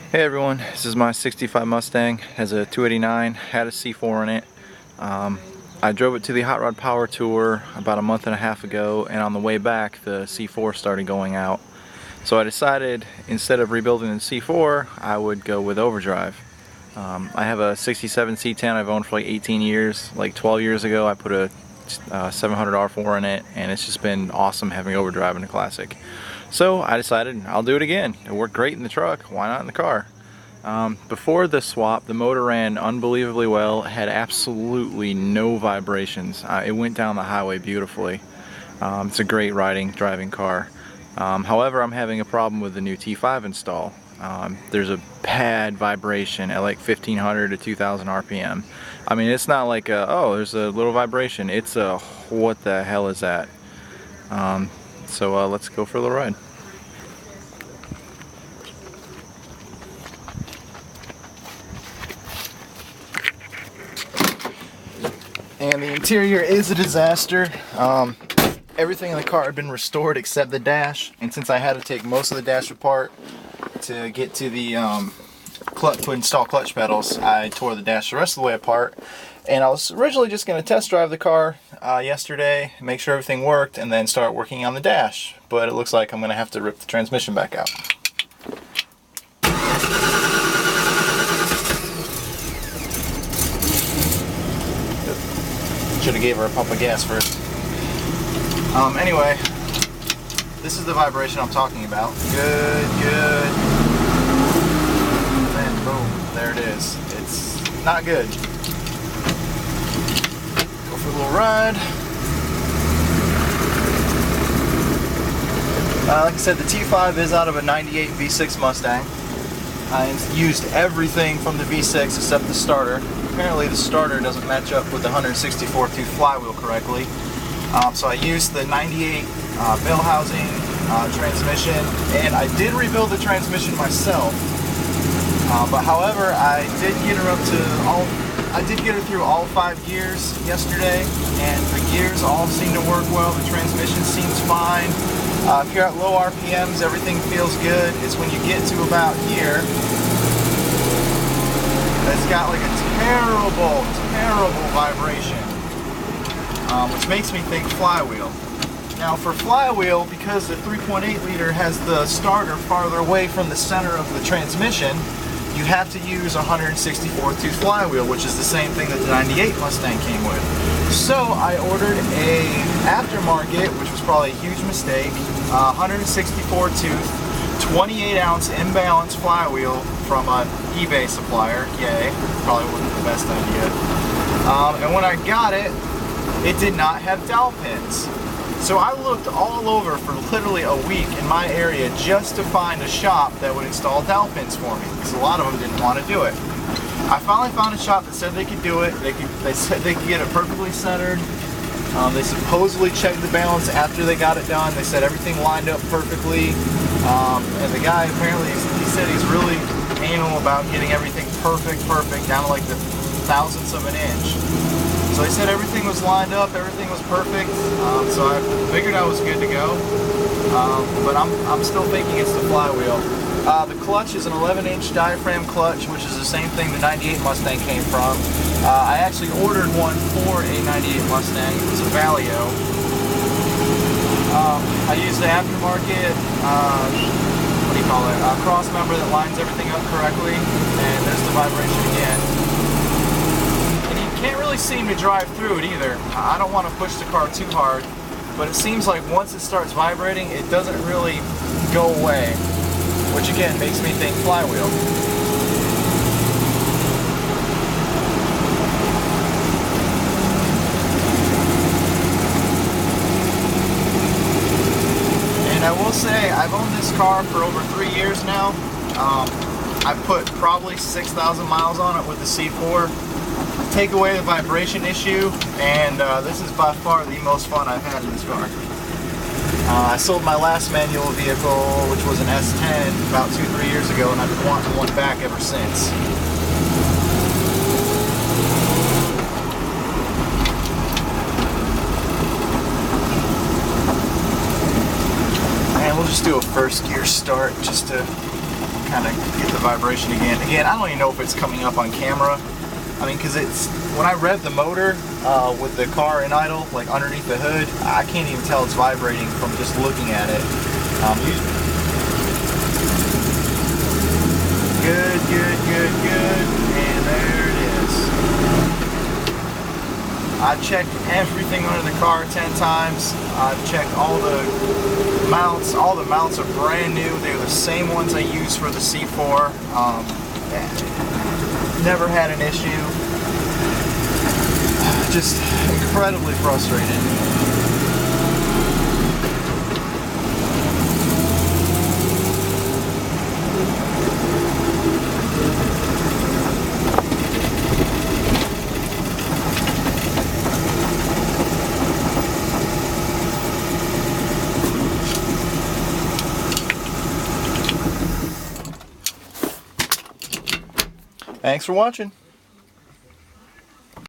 Hey everyone, this is my 65 Mustang. It has a 289, had a C4 in it. I drove it to the Hot Rod Power Tour about a month and a half ago, and on the way back the C4 started going out. So I decided instead of rebuilding the C4, I would go with overdrive. I have a 67 C10 I've owned for like 18 years. Like 12 years ago I put a 700 R4 in it, and it's just been awesome having overdrive in a classic. So I decided I'll do it again. It worked great in the truck, why not in the car? Before the swap, the motor ran unbelievably well, had absolutely no vibrations. It went down the highway beautifully. It's a great driving car. However, I'm having a problem with the new T5 install. There's a bad vibration at like 1500 to 2000 RPM. I mean, it's not like oh, there's a little vibration. It's a, what the hell is that? So let's go for a little ride. And the interior is a disaster. Everything in the car had been restored except the dash, and since I had to take most of the dash apart to get to the install clutch pedals, I tore the dash the rest of the way apart. And I was originally just going to test drive the car yesterday, make sure everything worked, and then start working on the dash. But it looks like I'm going to have to rip the transmission back out. Should have gave her a pump of gas first. Anyway, this is the vibration I'm talking about. Good. And then boom, there it is. It's not good. Go for a little ride. Like I said, the T5 is out of a 98 V6 Mustang. I used everything from the V6 except the starter. Apparently the starter doesn't match up with the 164 tooth flywheel correctly. So I used the 98 bell housing transmission, and I did rebuild the transmission myself. But however, I did get her through all 5 gears yesterday, and the gears all seem to work well. The transmission seems fine. If you're at low RPMs, everything feels good. It's when you get to about here, it's got like a terrible vibration, which makes me think flywheel. Now for flywheel, because the 3.8 liter has the starter farther away from the center of the transmission, you have to use a 164 tooth flywheel, which is the same thing that the 98 Mustang came with. So I ordered a aftermarket, which was probably a huge mistake, 164 tooth, 28 ounce imbalance flywheel from an eBay supplier. Yay, probably wasn't the best idea. And when I got it, it did not have dowel pins. So I looked all over for literally a week in my area just to find a shop that would install dowel pins for me, because a lot of them didn't want to do it. I finally found a shop that said they could do it. They said they could get it perfectly centered. They supposedly checked the balance after they got it done. They said everything lined up perfectly. And the guy apparently, he said he's really anal about getting everything perfect, down to like the thousandths of an inch. So they said everything was lined up, everything was perfect. So I figured I was good to go. But I'm still thinking it's the flywheel. The clutch is an 11-inch diaphragm clutch, which is the same thing the 98 Mustang came from. I actually ordered one for a 98 Mustang. It was a Valio. I used the aftermarket, cross member that lines everything up correctly, and there's the vibration again. And you can't really seem to drive through it either. I don't want to push the car too hard, but it seems like once it starts vibrating, it doesn't really go away, which again makes me think flywheel. And I will say, I've owned this car for over 3 years now. I've put probably 6,000 miles on it with the C4. Take away the vibration issue, and this is by far the most fun I've had in this car. I sold my last manual vehicle, which was an S10, about 2-3 years ago, and I've been wanting one back ever since. And we'll just do a first gear start just to kind of get the vibration again. Again, I don't even know if it's coming up on camera. I mean, because it's, when I rev the motor with the car in idle, like underneath the hood, I can't even tell it's vibrating from just looking at it. Good, good, good, good, and there it is. I checked everything under the car 10 times. I've checked all the mounts. All the mounts are brand new. They're the same ones I use for the C4. Never had an issue. Just incredibly frustrated. Thanks for watching.